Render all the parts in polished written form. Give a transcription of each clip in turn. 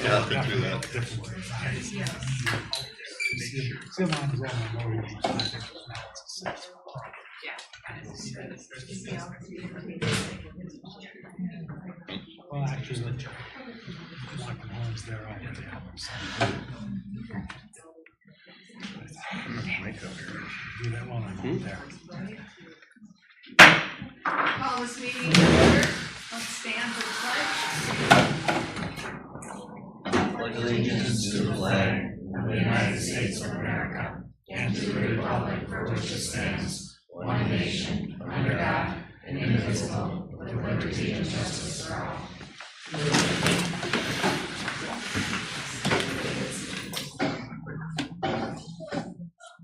Yeah, I could do that. Well, actually, the walking homes there already have them signed. Do that while I'm out there. Call this meeting to order. Let's stand for the pledge. Pledge allegiance to the flag of the United States of America and to the republic for which it stands, one nation, under God, indivisible, with liberty and justice for all.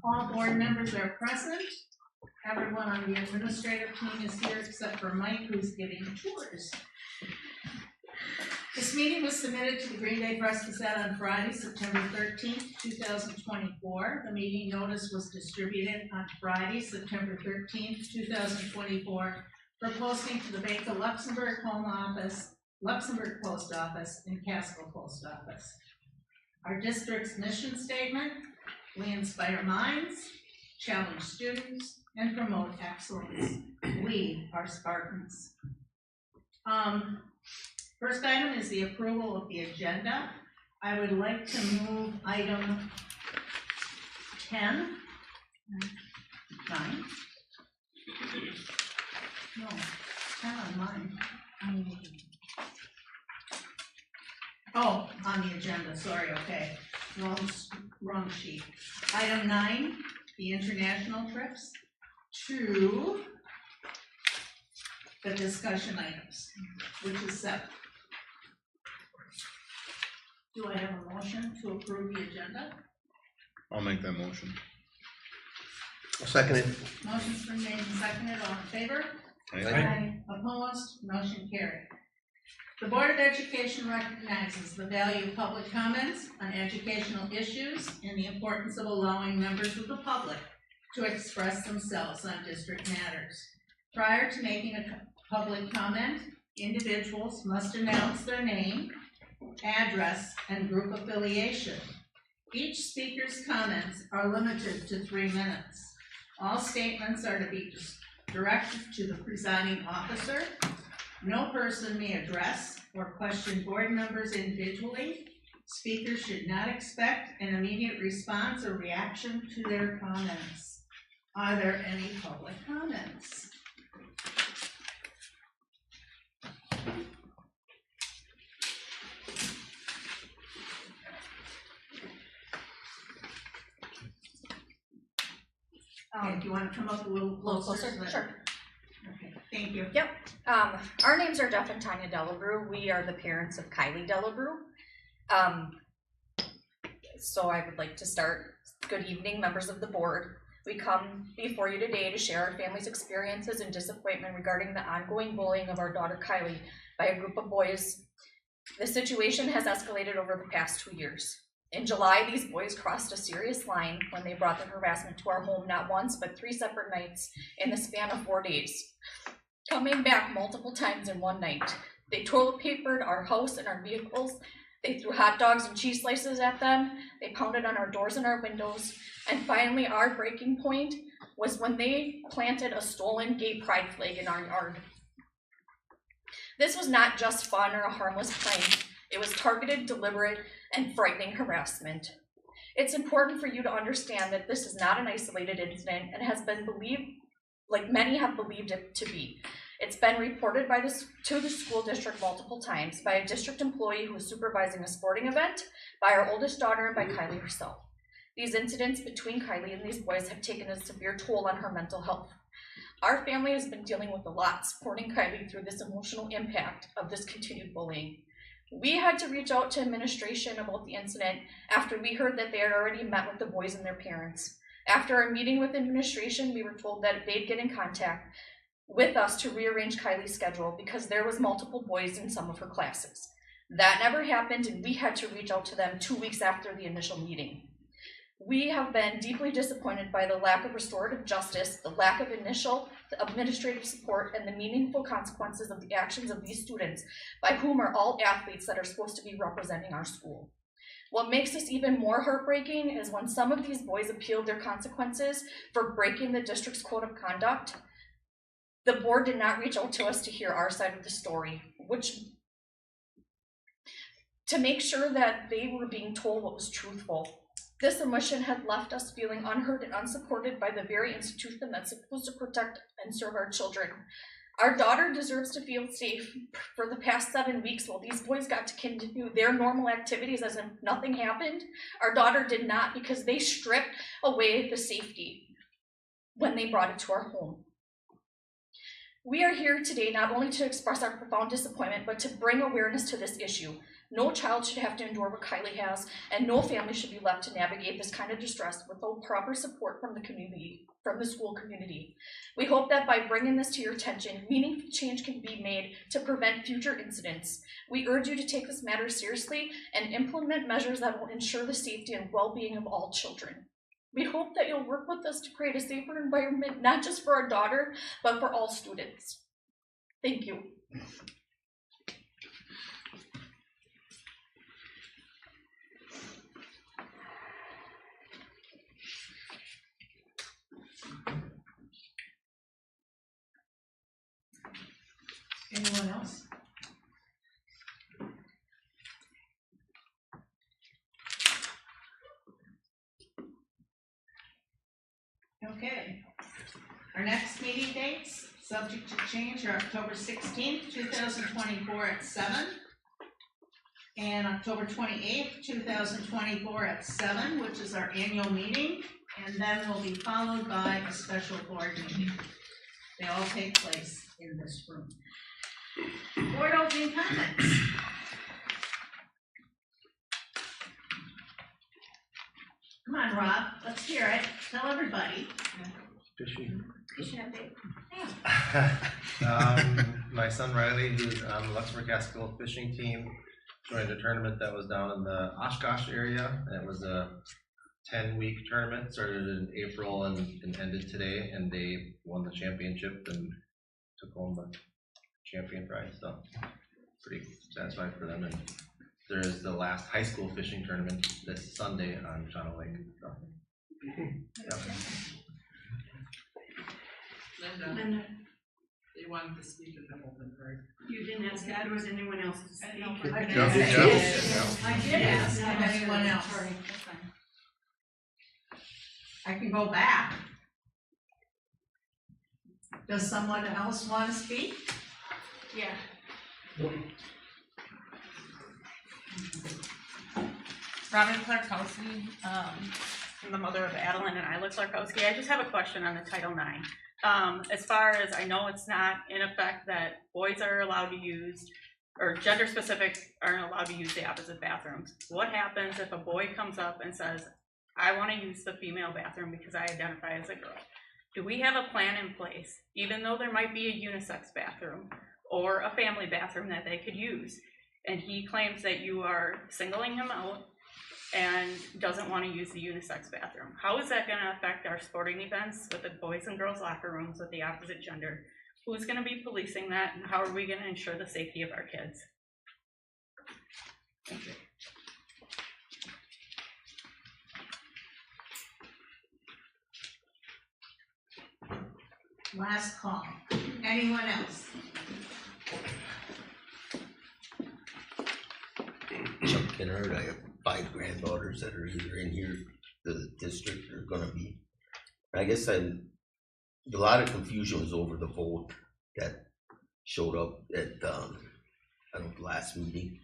All board members are present. Everyone on the administrative team is here except for Mike, who's giving tours. This meeting was submitted to the Green Bay Press-Gazette on Friday, September 13th, 2024. The meeting notice was distributed on Friday, September 13th, 2024, for posting to the Bank of Luxembourg Home Office, Luxembourg Post Office, and Casco Post Office. Our district's mission statement: we inspire minds, challenge students, and promote excellence. We are Spartans. First item is the approval of the agenda. I would like to move item 10. 9. No, 10 on mine. Oh, on the agenda, sorry, okay. Wrong sheet. Item 9, the international trips, to the discussion items, which is 7. Do I have a motion to approve the agenda? I'll make that motion. I'll second it. Motion's been made and seconded. All in favor? Aye. Opposed? Motion carried. The Board of Education recognizes the value of public comments on educational issues and the importance of allowing members of the public to express themselves on district matters. Prior to making a public comment, individuals must announce their name, address, and group affiliation. Each speaker's comments are limited to 3 minutes. All statements are to be directed to the presiding officer. No person may address or question board members individually. Speakers should not expect an immediate response or reaction to their comments. Are there any public comments? Do you want to come up a little closer? Sure. Okay, thank you. Yep. Our names are Jeff and Tanya Delabrew. We are the parents of Kylie Delabrew. So I would like to start. Good evening, members of the board. We come before you today to share our family's experiences and disappointment regarding the ongoing bullying of our daughter Kylie by a group of boys. The situation has escalated over the past 2 years. In July, these boys crossed a serious line when they brought the harassment to our home not once, but 3 separate nights in the span of 4 days. Coming back multiple times in one night. They toilet papered our house and our vehicles. They threw hot dogs and cheese slices at them. They pounded on our doors and our windows. And finally, our breaking point was when they planted a stolen gay pride flag in our yard. This was not just fun or a harmless prank. It was targeted, deliberate, and frightening harassment. It's important for you to understand that this is not an isolated incident and has been believed, like many have believed it to be. It's been reported to the school district multiple times by a district employee who was supervising a sporting event, by our oldest daughter, and by Kylie herself. These incidents between Kylie and these boys have taken a severe toll on her mental health. Our family has been dealing with a lot, supporting Kylie through this emotional impact of this continued bullying. We had to reach out to administration about the incident after we heard that they had already met with the boys and their parents. After our meeting with administration, we were told that they'd get in contact with us to rearrange Kylie's schedule because there was multiple boys in some of her classes. That never happened, and we had to reach out to them 2 weeks after the initial meeting. We have been deeply disappointed by the lack of restorative justice, the lack of initial administrative support, and the meaningful consequences of the actions of these students, by whom are all athletes that are supposed to be representing our school. What makes this even more heartbreaking is when some of these boys appealed their consequences for breaking the district's code of conduct, the board did not reach out to us to hear our side of the story, to make sure that they were being told what was truthful. This omission had left us feeling unheard and unsupported by the very institution that's supposed to protect and serve our children. Our daughter deserves to feel safe. For the past 7 weeks, while these boys got to continue their normal activities as if nothing happened, our daughter did not, because they stripped away the safety when they brought it to our home. We are here today not only to express our profound disappointment, but to bring awareness to this issue. No child should have to endure what Kylie has, and no family should be left to navigate this kind of distress without proper support from the community, from the school community. We hope that by bringing this to your attention, meaningful change can be made to prevent future incidents. We urge you to take this matter seriously and implement measures that will ensure the safety and well-being of all children. We hope that you'll work with us to create a safer environment, not just for our daughter, but for all students. Thank you. Anyone else? Okay. Our next meeting dates, subject to change, are October 16th, 2024 at 7, and October 28th, 2024 at 7, which is our annual meeting, and then will be followed by a special board meeting. They all take place in this room. Board opening comments. Come on, Rob, let's hear it. Tell everybody. Fishing. Fishing update. My son Riley, who's on the Luxemburg-Casco fishing team, joined a tournament that was down in the Oshkosh area. It was a 10-week tournament, started in April and ended today, and they won the championship and took home the champion prize. So pretty satisfied for them. And there is the last high school fishing tournament this Sunday on Channel Lake. So, yeah. Linda, They wanted to speak at the open part. you didn't ask that, or was anyone else to speak? I did Yeah. ask. I did ask if anyone else. Sorry, that's fine. I can go back. Does someone else want to speak? Yeah. Robin Clarkowski, I'm the mother of Adeline and Isla Clarkowski. I just have a question on the Title IX. As far as I know, it's not in effect that boys are allowed to use, or gender specific aren't allowed to use the opposite bathrooms. What happens if a boy comes up and says, I want to use the female bathroom because I identify as a girl? Do we have a plan in place, even though there might be a unisex bathroom or a family bathroom that they could use? And he claims that you are singling him out and doesn't want to use the unisex bathroom. How is that going to affect our sporting events with the boys and girls locker rooms with the opposite gender? Who's going to be policing that, and how are we going to ensure the safety of our kids? Thank you. Last call. Anyone else? Chuck Kennard, I have 5 granddaughters that are either in here, the district, or gonna be. I guess a lot of confusion was over the vote that showed up at, I don't know, the last meeting.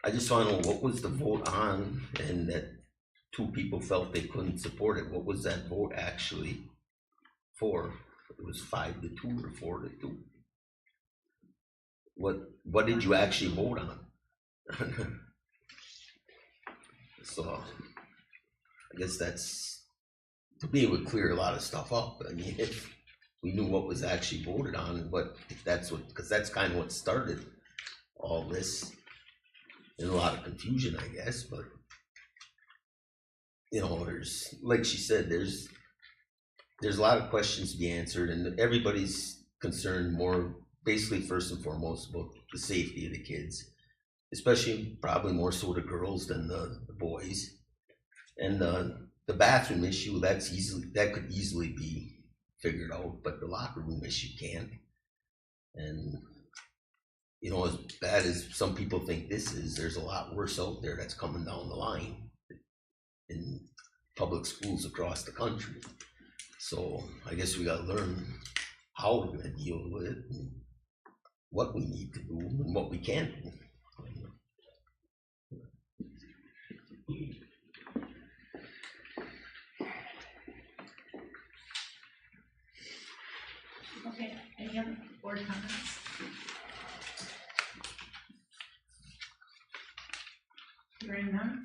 I just wanna know, what was the vote on, and that 2 people felt they couldn't support it. What was that vote actually for? It was 5-2 or 4-2. What did you actually vote on? So I guess that's, to me, it would clear a lot of stuff up. I mean, if we knew what was actually voted on, but if that's what, because that's kind of what started all this, and a lot of confusion, I guess. But you know, there's, like she said, there's a lot of questions to be answered, and everybody's concerned more, basically first and foremost, about the safety of the kids, especially probably more so the girls than the boys. And the bathroom issue, that could easily be figured out, but the locker room issue can't. And you know, as bad as some people think this is, there's a lot worse out there that's coming down the line in public schools across the country. So I guess we gotta learn how we're gonna deal with it, and what we need to do, and what we can't do. Okay, any other board comments? Hearing none.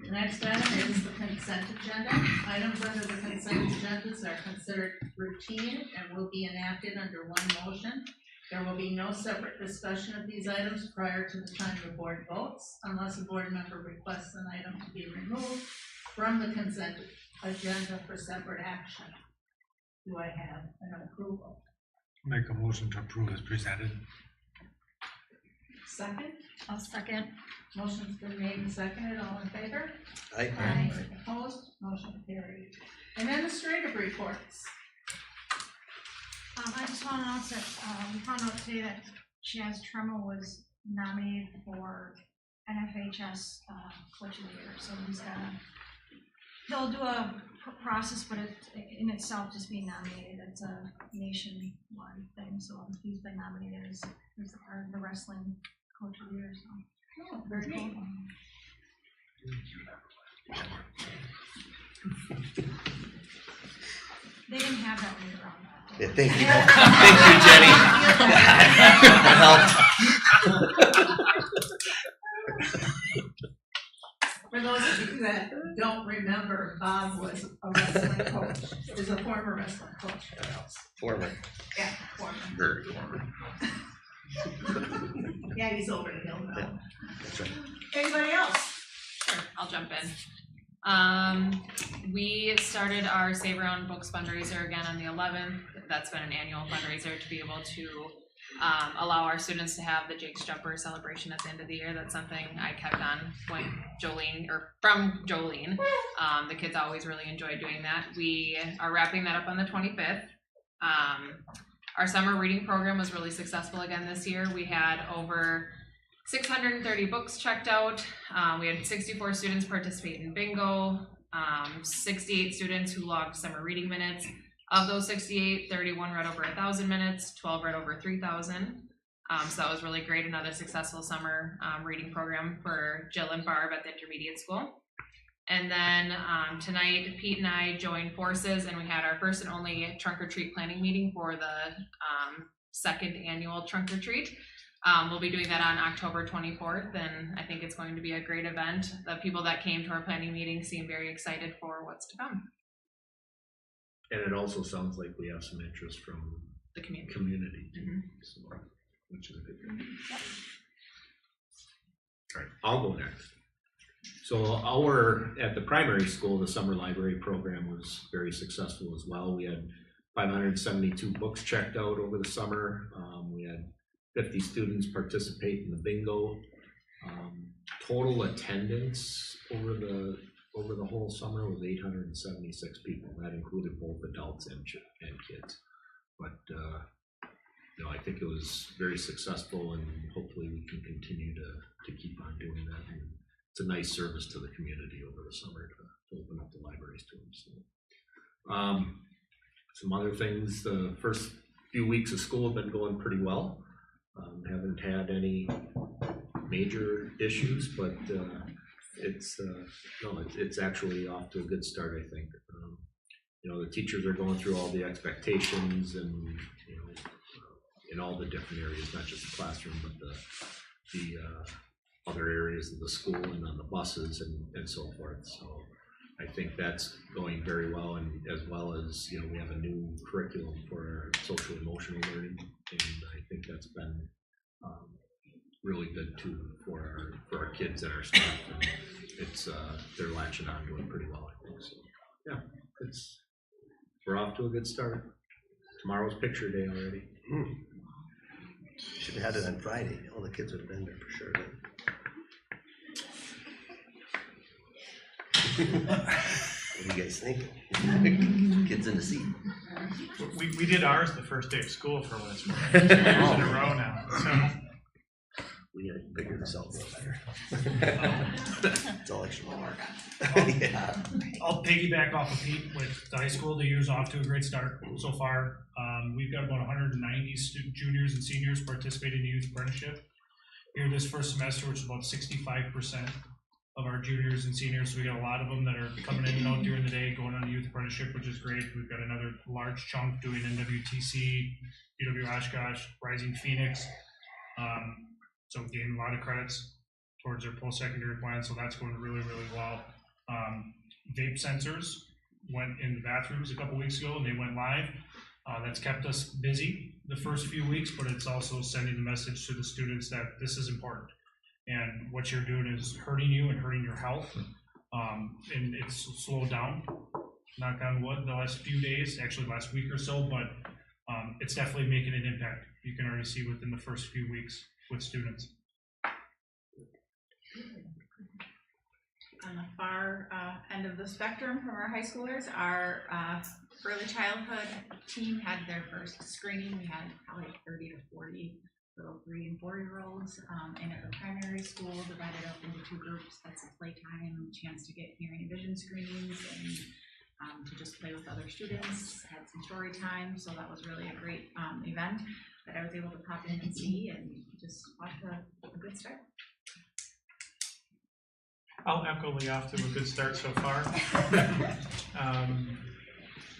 The next item is the consent agenda. Items under the consent agendas are considered routine and will be enacted under one motion. There will be no separate discussion of these items prior to the time the board votes, unless a board member requests an item to be removed from the consent agenda for separate action. Do I have an approval? Make a motion to approve as presented. Second? I'll second. Motion's been made and seconded. All in favor? Aye. Opposed? Motion carried. Administrative reports. I just want to announce that we found out today that Chaz Tremel was nominated for NFHS Coach of the Year. So he'll do a process, but it in itself just being nominated, it's a nationwide thing. So he's been nominated as the wrestling Coach of the Year. So Oh, very cool. They didn't have that when you were on that. Yeah, thank you. For those of you that don't remember, Bob was a wrestling coach, is a former wrestling coach. Former. Yeah, former. Very former. Yeah, he's over the hill now. That's right. Anybody else? Sure, I'll jump in. We started our Save Our Own Books fundraiser again on the 11th. That's been an annual fundraiser to be able to allow our students to have the Jake's Jumper celebration at the end of the year. That's something I kept on from Jolene. The kids always really enjoy doing that. We are wrapping that up on the 25th. Our summer reading program was really successful again this year. We had over 630 books checked out. We had 64 students participate in bingo, 68 students who logged summer reading minutes. Of those 68, 31 read over 1,000 minutes, 12 read over 3,000. So that was really great. Another successful summer reading program for Jill and Barb at the intermediate school. And then tonight, Pete and I joined forces, and we had our first and only trunk or treat planning meeting for the second annual trunk or treat. We'll be doing that on October 24th, and I think it's going to be a great event. The people that came to our planning meeting seem very excited for what's to come. And it also sounds like we have some interest from The community. Mm-hmm. So, which is a good thing. Yep. All right, I'll go next. So at the primary school, the summer library program was very successful as well. We had 572 books checked out over the summer. We had 50 students participate in the bingo. Total attendance over the whole summer was 876 people. That included both adults and kids. But I think it was very successful, and hopefully we can continue to keep on doing that. And it's a nice service to the community over the summer to open up the libraries to them. So, some other things. The first few weeks of school have been going pretty well. Haven't had any major issues, but it's actually off to a good start, I think. The teachers are going through all the expectations and in all the different areas, not just the classroom, but the other areas of the school and on the buses and so forth. So I think that's going very well, and as well as we have a new curriculum for social emotional learning, and I think that's been really good too for our kids and our staff. it's, they're latching on to it pretty well, I think, so, yeah, we're off to a good start. Tomorrow's picture day already. Should have had it on Friday. All the kids would have been there for sure. What do you guys think? Kids in the seat. We did ours the first day of school for what it's worth. 2 years in a row now, so. We gotta figure this out a little better. It's all extra homework. Yeah. I'll piggyback off of Pete with the high school. The year's off to a great start so far. We've got about 190 juniors and seniors participating in the youth apprenticeship here this first semester, which is about 65% of our juniors and seniors. So we got a lot of them that are coming in and out during the day, going on a youth apprenticeship, which is great. We've got another large chunk doing NWTC, UW Oshkosh, Rising Phoenix. So gaining a lot of credits towards their post-secondary plan, so that's going really, really well. Vape sensors went in the bathrooms a couple weeks ago and they went live. That's kept us busy the first few weeks, but it's also sending the message to the students that this is important. And what you're doing is hurting you and hurting your health. And it's slowed down, knock on wood, the last few days, actually last week or so, but it's definitely making an impact. You can already see within the first few weeks with students. On the far end of the spectrum from our high schoolers, our early childhood team had their first screening. We had probably 30 to 40 little 3 and 4-year-olds, and at the primary school divided up into 2 groups. That's a playtime, chance to get hearing and vision screenings, and to just play with other students. Had some story time, so that was really a great event that I was able to pop in and see, and just watch a good start. I'll echo Lee off to a good start so far.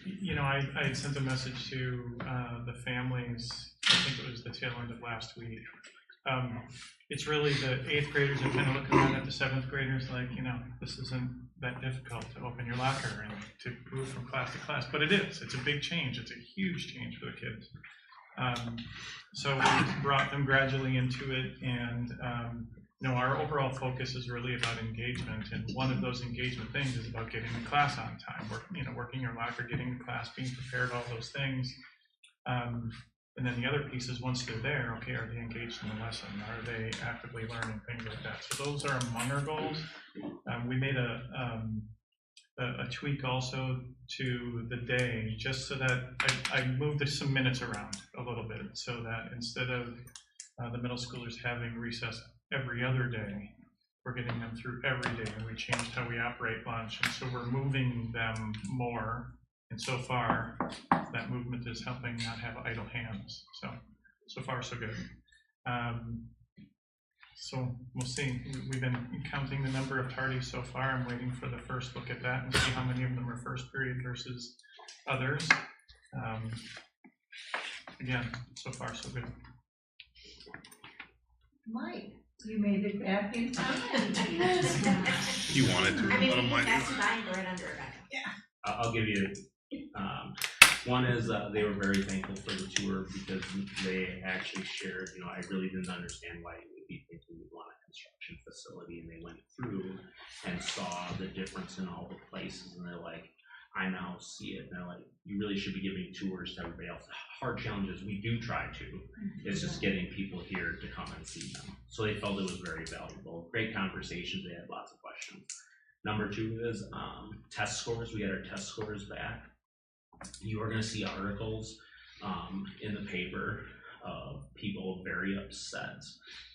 You know, I had sent a message to the families, I think it was the tail end of last week. It's really the 8th graders are kind of looking around at the 7th graders like, you know, this isn't that difficult to open your locker and to move from class to class, but it is. It's a big change. It's a huge change for the kids. So we brought them gradually into it, and you know, our overall focus is really about engagement, and one of those engagement things is about getting the class on time, working your locker, getting the class, being prepared, all those things. And then the other piece is once they're there, okay, are they engaged in the lesson? Are they actively learning, things like that? So those are among our goals. We made a tweak also to the day, just so that I moved some minutes around a little bit, so that instead of the middle schoolers having recess every other day, we're getting them through every day, and we changed how we operate lunch, and so we're moving them more, and so far that movement is helping not have idle hands. So far so good. So we'll see. We've been counting the number of tardies so far. I'm waiting for the first look at that and see how many of them are first period versus others. Again, so far so good. Mike, you made it back in time. You wanted to, I mean, let him like that's dying right under it. Yeah. I'll give you, one is they were very thankful for the tour because they actually shared, you know, I really didn't understand why you would be thinking you'd want a construction facility, and they went through and saw the difference in all the places, and they're like, I now see it, and they're like, you really should be giving tours to everybody else. Hard challenges, we do try to, it's just getting people here to come and see them. So they felt it was very valuable. Great conversations, they had lots of questions. Number 2 is test scores. We got our test scores back. You are going to see articles in the paper of people very upset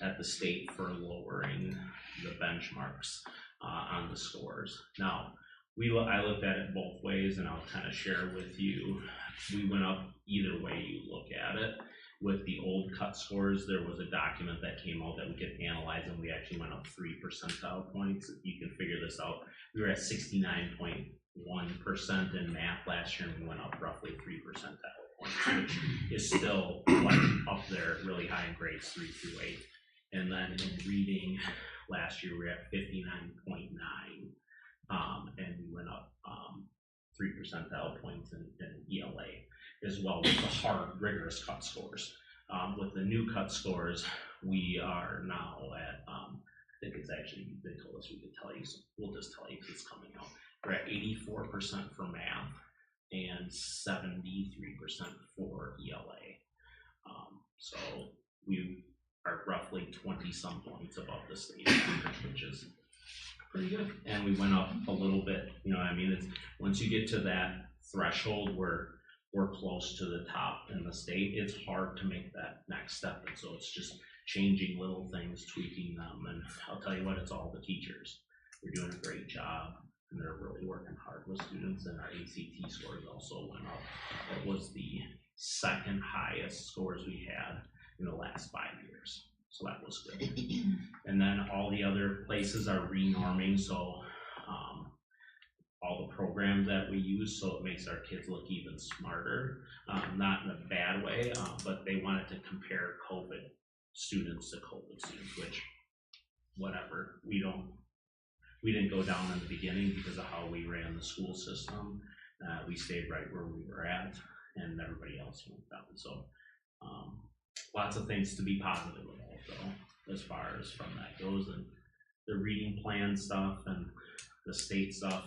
at the state for lowering the benchmarks on the scores. Now, I looked at it both ways, and I'll kind of share with you. We went up either way you look at it. With the old cut scores, there was a document that came out that we could analyze, and we actually went up 3 percentile points. You can figure this out. We were at 69.1% in math last year, and we went up roughly 3 percentile points, which is still like up there, really high in grades 3 through 8. And then in reading, last year we were at 59.9, and we went up 3 percentile points in ELA, as well with the hard, rigorous cut scores. With the new cut scores, we are now at, I think it's actually, they told us we could tell you, so we'll just tell you because it's coming out. We're at 84% for math and 73% for ELA. So we are roughly 20-some points above the state average, which is pretty good. And we went up a little bit, you know what I mean? It's, once you get to that threshold where we're close to the top in the state, it's hard to make that next step. And so it's just changing little things, tweaking them. And I'll tell you what, it's all the teachers. They're doing a great job and they're really working hard with students. And our ACT scores also went up. It was the second highest scores we had in the last 5 years. So that was good. And then all the other places are renorming. So all the programs that we use, so it makes our kids look even smarter, not in a bad way, but they wanted to compare COVID students to COVID students, which, whatever, we didn't go down in the beginning because of how we ran the school system. We stayed right where we were at, and everybody else went down. So lots of things to be positive about, though, as far as from that goes, and the reading plan stuff and the state stuff,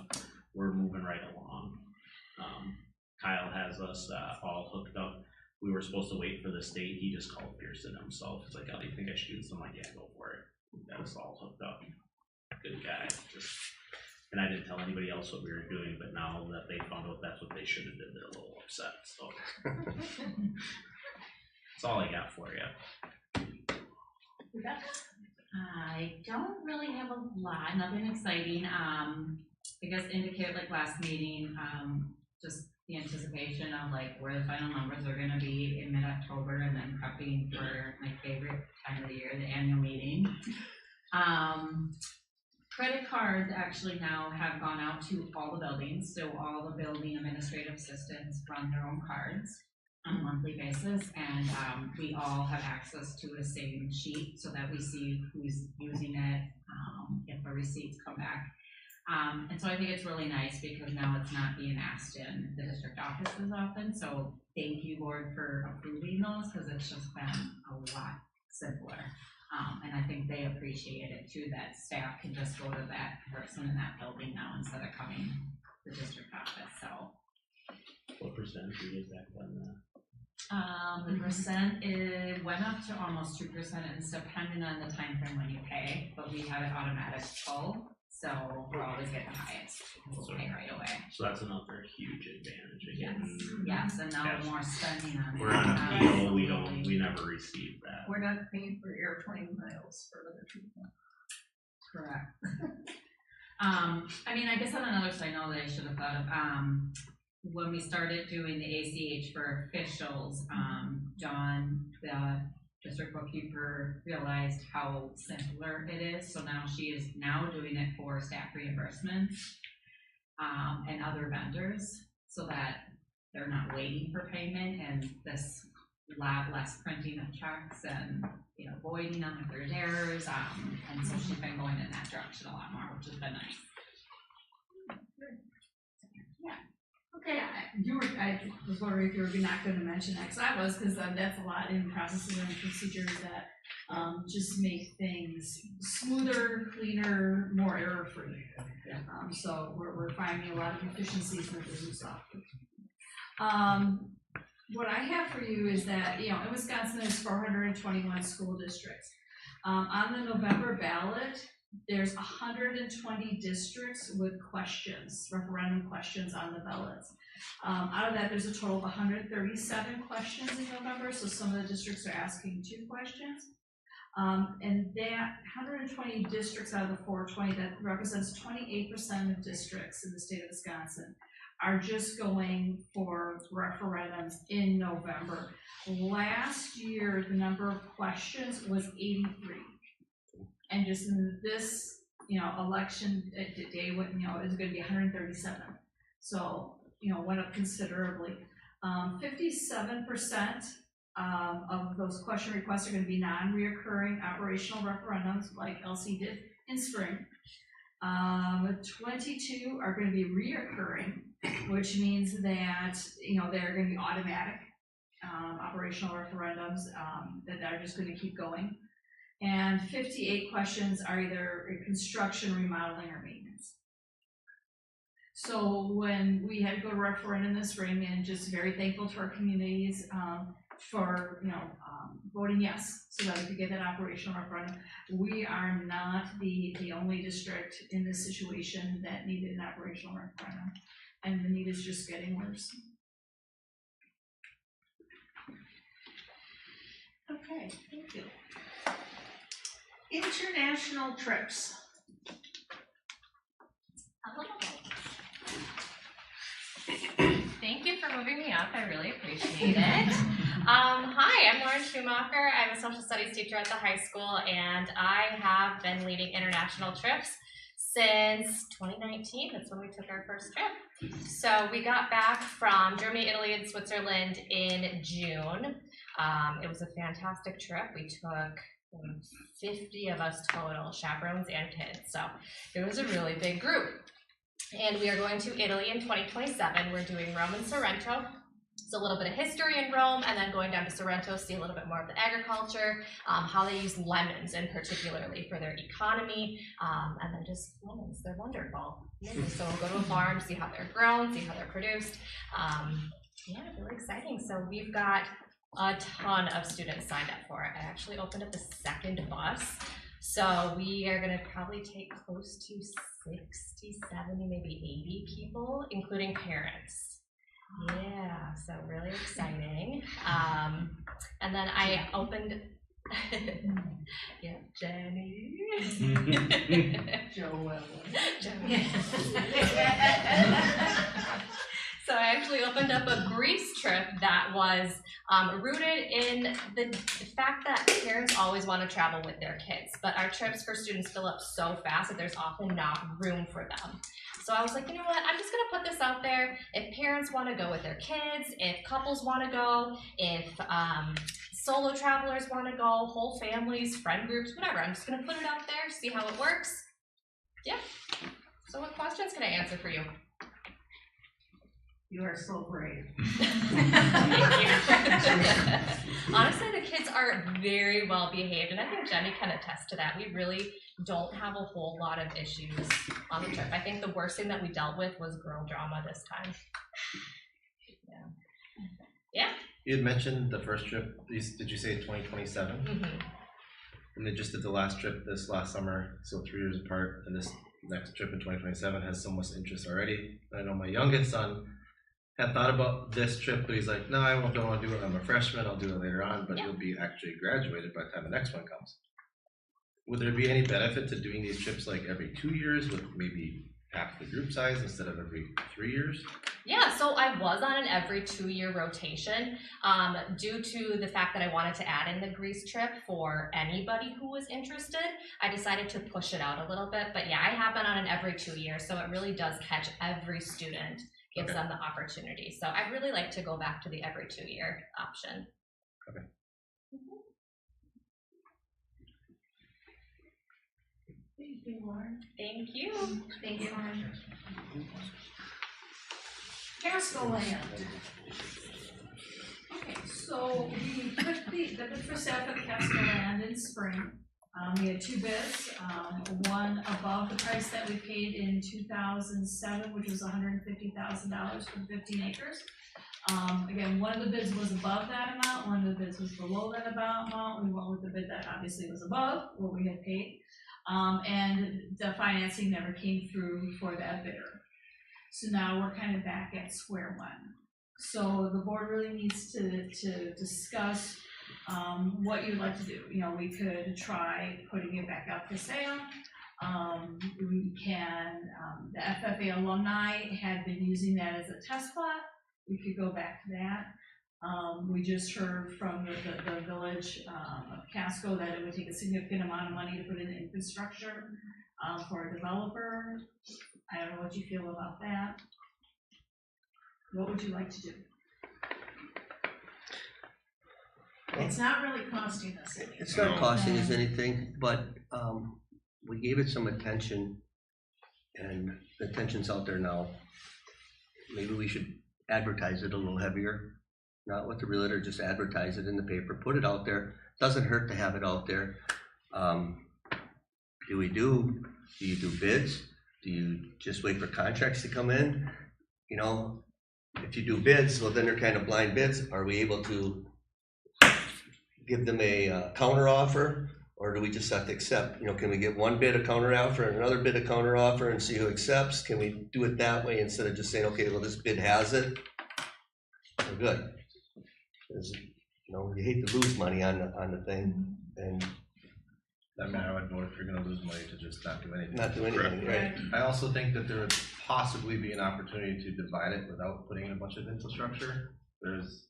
we're moving right along. Kyle has us all hooked up. We were supposed to wait for the state. He just called Pearson himself. He's like, "Oh, do you think I should do this?" I'm like, "Yeah, go for it." We got us all hooked up. Good guy. And I didn't tell anybody else what we were doing, but now that they found out that's what they should have did, they're a little upset. So that's all I got for you. Rebecca? I don't really have a lot, nothing exciting. I guess indicated like last meeting, just the anticipation of like where the final numbers are gonna be in mid-October, and then prepping for my favorite time of the year, the annual meeting. Credit cards actually now have gone out to all the buildings, so all the building administrative assistants run their own cards on a monthly basis, and we all have access to the same sheet so that we see who's using it, if the receipts come back. And so I think it's really nice because now it's not being asked in the district office as often, so thank you, board, for approving those, because it's just been a lot simpler. And I think they appreciate it too, that staff can just go to that person in that building now instead of coming to the district office, so. What percentage is that on that? The percent, it went up to almost 2%, and it's depending on the time frame when you pay, but we have it automatic full, so we'll always get the highest, we'll pay right away. So that's another huge advantage again. Yes, and now we're more spending on it. We're on a PO, we never received that. We're not paying for airplane miles for other people. Correct. I mean, I guess on another side, I know that I should have thought of, when we started doing the ACH for officials, Dawn, the district bookkeeper, realized how simpler it is. So now she is now doing it for staff reimbursements and other vendors, so that they're not waiting for payment, and this lot less printing of checks and, you know, voiding them if there's errors. And so she's been going in that direction a lot more, which has been nice. Okay, I was wondering if you were not going to mention that, because I was, because that's a lot in processes and procedures that just make things smoother, cleaner, more error-free. So we're finding a lot of efficiencies in the business software. What I have for you is that, you know, in Wisconsin, there's 421 school districts. On the November ballot, there's 120 districts with questions, referendum questions on the ballots. Out of that, there's a total of 137 questions in November, so some of the districts are asking 2 questions. And that 120 districts out of the 420, that represents 28% of districts in the state of Wisconsin, are just going for referendums in November. Last year, the number of questions was 83. And just in this, you know, election day, what, you know, is going to be 137. So, you know, went up considerably. 57% of those question requests are going to be non-reoccurring operational referendums, like LC did in spring. 22 are going to be reoccurring, which means that, you know, they're going to be automatic operational referendums that are just going to keep going. And 58 questions are either construction, remodeling, or maintenance. So when we had to go to referendum this spring, and just very thankful to our communities for voting yes, so that we could get that operational referendum. We are not the only district in this situation that needed an operational referendum, and the need is just getting worse. Okay, thank you. International trips. Thank you for moving me up. I really appreciate it. Hi, I'm Lauren Schumacher. I'm a social studies teacher at the high school, and I have been leading international trips since 2019. That's when we took our first trip. So we got back from Germany, Italy, and Switzerland in June. It was a fantastic trip. We took 50 of us total, chaperones and kids. So it was a really big group. And we are going to Italy in 2027. We're doing Rome and Sorrento. So a little bit of history in Rome, and then going down to Sorrento, see a little bit more of the agriculture, how they use lemons in particularly for their economy, and then just lemons, they're wonderful. So we'll go to a farm, see how they're grown, see how they're produced. Yeah, really exciting. So we've got a ton of students signed up for it. I actually opened up the second bus. So we are gonna probably take close to 60, 70, maybe 80 people, including parents. Yeah, so really exciting. And then I opened, yeah, Jenny. Joe So I actually opened up a Greece trip that was rooted in the fact that parents always want to travel with their kids, but our trips for students fill up so fast that there's often not room for them. So I was like, you know what, I'm just gonna put this out there. If parents want to go with their kids, if couples want to go, if solo travelers want to go, whole families, friend groups, whatever, I'm just gonna put it out there, see how it works. Yeah. So what questions can I answer for you? You are so brave. Honestly, the kids are very well behaved, and I think Jenny can attest to that. We really don't have a whole lot of issues on the trip. I think the worst thing that we dealt with was girl drama this time. Yeah. You had mentioned the first trip, did you say 2027? Mm-hmm. And they just did the last trip this last summer, so 3 years apart, and this next trip in 2027 has so much interest already. I know my youngest son had thought about this trip, but he's like, no, I don't want to do it. I'm a freshman. I'll do it later on, but you'll be actually graduated by the time the next one comes. Would there be any benefit to doing these trips like every 2 years with maybe half the group size instead of every 3 years? Yeah, so I was on an every 2-year rotation due to the fact that I wanted to add in the Greece trip for anybody who was interested. I decided to push it out a little bit, but yeah, I have been on an every 2 years, so it really does catch every student, gives them the opportunity. So I'd really like to go back to the every 2-year option. Okay. Thank you, Lauren. Thank you. Thank you, Lauren. Casco land. Okay, so we put the bid for sale for the Casco land in spring. We had 2 bids, one above the price that we paid in 2007, which was $150,000 for 15 acres. Again, one of the bids was above that amount, one of the bids was below that amount. We went with the bid that obviously was above what we had paid. And the financing never came through for that bidder. So now we're kind of back at square one. So the board really needs to discuss what you'd like to do. You know, we could try putting it back out for sale. We can, the FFA alumni had been using that as a test plot. We could go back to that. We just heard from the village of Casco that it would take a significant amount of money to put in infrastructure for a developer. I don't know what you feel about that. What would you like to do? It's not really costing us anything. It's not costing us anything, but we gave it some attention, and the attention's out there now. Maybe we should advertise it a little heavier, not with the realtor, just advertise it in the paper, put it out there. Doesn't hurt to have it out there. Do you do bids? Do you just wait for contracts to come in? You know, if you do bids, well, then they're kind of blind bids. Are we able to give them a counter offer? Or do we just have to accept? You know, can we get one bid a counter offer and another bid a counter offer and see who accepts? Can we do it that way instead of just saying, okay, well, this bid has it? We're good. 'Cause, you know, you hate to lose money on the thing, and I mean, I would vote if you're gonna lose money to just not do anything. not do anything, right? I also think that there would possibly be an opportunity to divide it without putting in a bunch of infrastructure. There's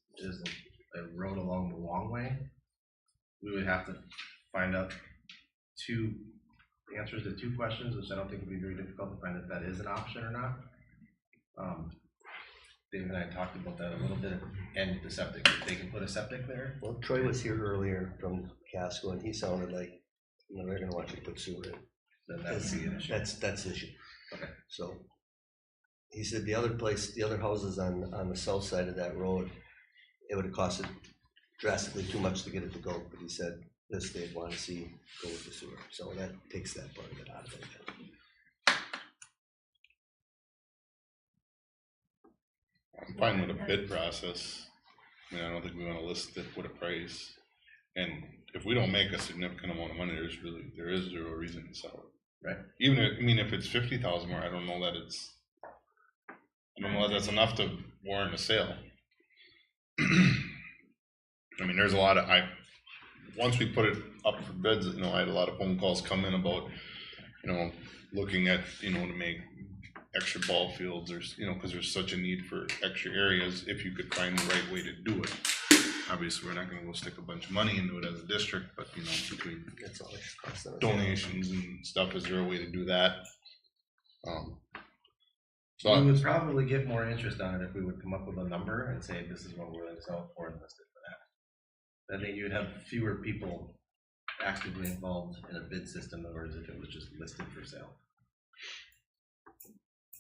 a road along the long way. We would have to find out two answers to two questions, which I don't think would be very difficult to find if that is an option or not. Dave and I talked about that a little bit, and the septic, if they can put a septic there. Well, Troy was here earlier from Casco, and he sounded like, you know, they're gonna want you to put sewer in. Then that would be an issue. That's the issue. Okay. So, he said the other houses on the south side of that road, it would have costed drastically too much to get it to go, but he said this they'd want to see go with the sewer, so that takes that part of it out of it. I'm fine with a bid process. I mean, I don't think we want to list it with a price. And if we don't make a significant amount of money, there is zero reason to sell it. Right. Even if, I mean, if it's 50,000 more, I don't know that that's enough to warrant a sale. I mean, there's a lot of, once we put it up for bids, you know, I had a lot of phone calls come in about, you know, looking at, you know, to make extra ball fields, or, you know, because there's such a need for extra areas if you could find the right way to do it. Obviously, we're not going to go stick a bunch of money into it as a district, but, you know, between donations and stuff, is there a way to do that? So we would probably get more interest on it if we would come up with a number and say, this is what we're going to sell it for and list it for that. I think you'd have fewer people actively involved in a bid system, whereas if it was just listed for sale.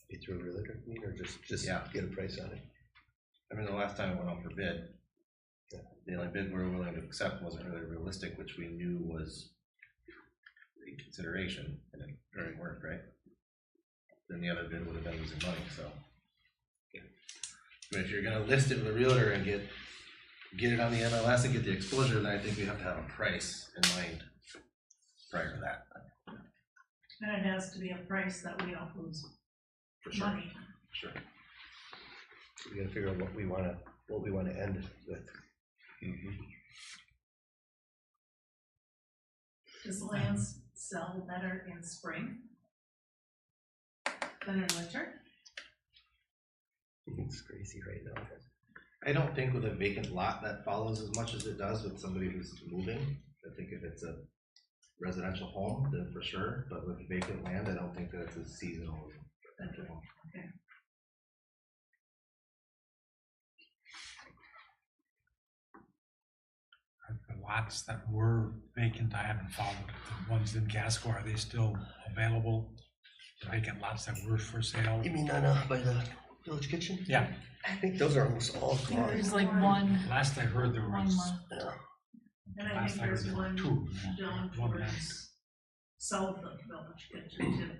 Be through a realtor, or just get a price on it. I mean, the last time it went out for bid, the only bid we were willing to accept wasn't really realistic, which we knew was a consideration, and it very worked, right? Then the other bid would have been losing money, so. But if you're gonna list it with a realtor and get it on the MLS and get the exposure, then I think we have to have a price in mind prior to that. And it has to be a price that we don't lose For sure. money. Sure. We gotta figure out what we wanna end with. Does land sell better in spring than in winter? It's crazy right now. I don't think with a vacant lot that follows as much as it does with somebody who's moving. I think if it's a residential home, then for sure, but with vacant land, I don't think that it's a seasonal rental home. Okay. The lots that were vacant, I haven't followed. The ones in Casco, are they still available? The vacant lots that were for sale? You mean on by the Village Kitchen? Yeah. I think those are almost all gone. There's like one. Last I heard there One was, left. And I last think I heard there's there were one two. down One left. towards south of Village Kitchen too.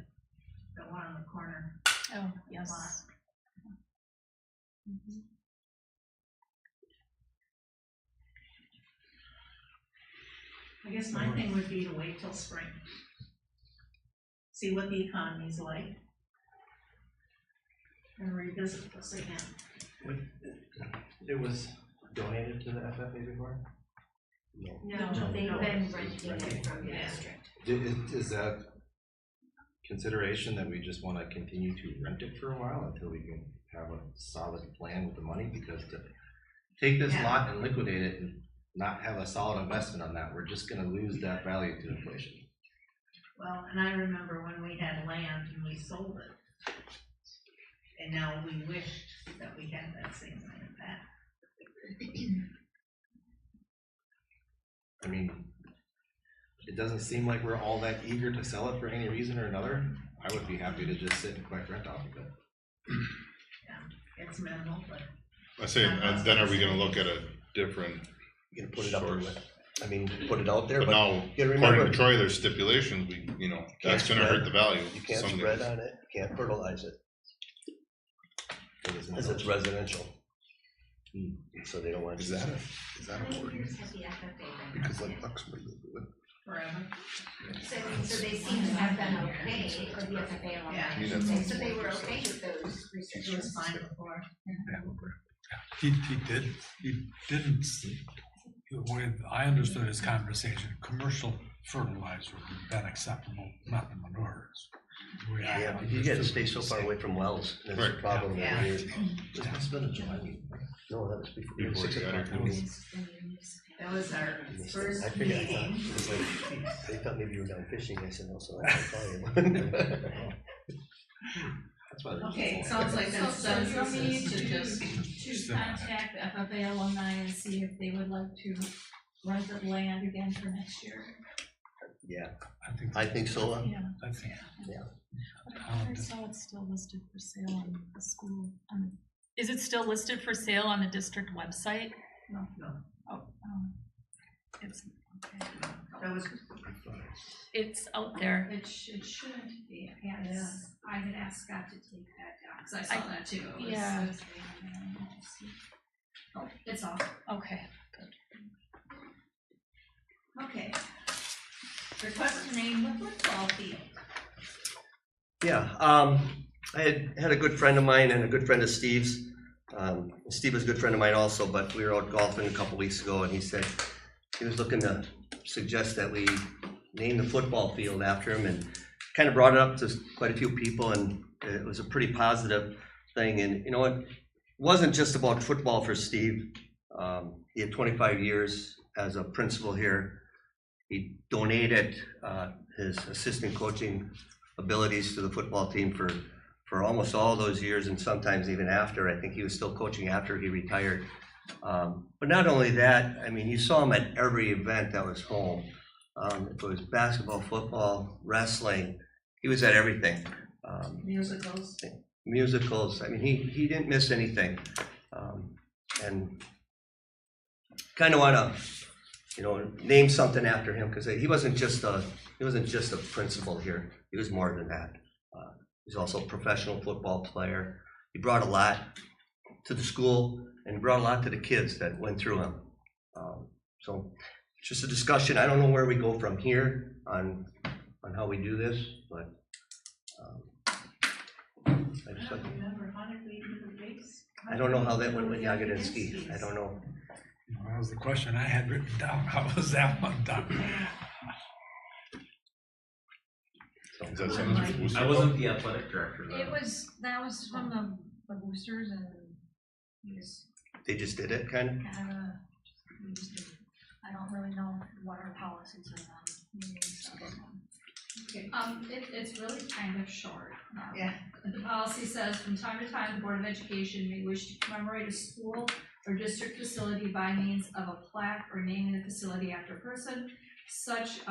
That one on the corner. Oh, yes. I guess my thing would be to wait till spring. See what the economy's like. And revisit this again. It was donated to the FFA before? No, they've been renting it from the district. Is that consideration that we just want to continue to rent it for a while until we can have a solid plan with the money? Because to take this lot and liquidate it and not have a solid investment on that, we're just going to lose that value to inflation. Well, and I remember when we had land and we sold it. And now we wished that we had that same land back. I mean, it doesn't seem like we're all that eager to sell it for any reason or another. I would be happy to just sit and collect rent off of it. Yeah, it's minimal, but. I say, then are we gonna look at a different You're gonna put it up source? with. I mean, put it out there, But but now, you gotta according remember, to Troy, there's stipulations, that's gonna hurt the value. you can't someday. spread on it, you can't fertilize it, because it's residential. So they don't want. Is that a word? Because like Luxembourg, Forever. So they seem to have been okay, or the FFA alumni, Yeah. I should say, so they were okay with those restrictions. It was fine before. He didn't, the way I understood his conversation, commercial fertilizer would have been acceptable, not the manures. The way I Yeah, but you gotta stay so far away from wells, that's the Right. problem. Yeah. that you're- No, that was before 6 o'clock. That was our first I figured, I thought, meeting. it was like, they thought maybe you were down fishing, I said, no, so I can't tell you. That's why. Okay, it sounds like So that's, you want me to just. to contact the FFA alumni and see if they would like to rent the land again for next year? Yeah, I think so. Yeah. I think, Yeah. I saw it's still listed for sale on the school, is it still listed for sale on the district website? No. Oh, it's, okay. That was. It's out there. It shouldn't be, yes. I had asked Scott to take that down, because I saw that too. Yeah. Oh, it's off. Okay. Okay. Request to name the football field. Yeah, I had a good friend of mine and a good friend of Steve's. Steve was a good friend of mine also, but we were out golfing a couple weeks ago, and he said he was looking to suggest that we name the football field after him, and kind of brought it up to quite a few people, and it was a pretty positive thing. And you know what? It wasn't just about football for Steve. He had 25 years as a principal here. He donated his assistant coaching abilities to the football team for almost all those years, and sometimes even after. I think he was still coaching after he retired. But not only that, I mean, you saw him at every event that was home. If it was basketball, football, wrestling, he was at everything. Musicals, I mean, he didn't miss anything. And kind of want to, name something after him, because he wasn't just a principal here. He was more than that. He's also a professional football player. He brought a lot to the school, and he brought a lot to the kids that went through him. So it's just a discussion. I don't know where we go from here on how we do this, but I don't know how that went with Yagodinsky. I don't know. that was the question I had written down. How was that one done? Is that something for the booster I club? wasn't the athletic director. That was from the boosters, and he was They just did it, kind of? I don't really know what our policies are on meetings. Okay. It's really kind of short. Yeah. The policy says, from time to time, the Board of Education may wish to commemorate a school or district facility by means of a plaque or naming the facility after a person. Such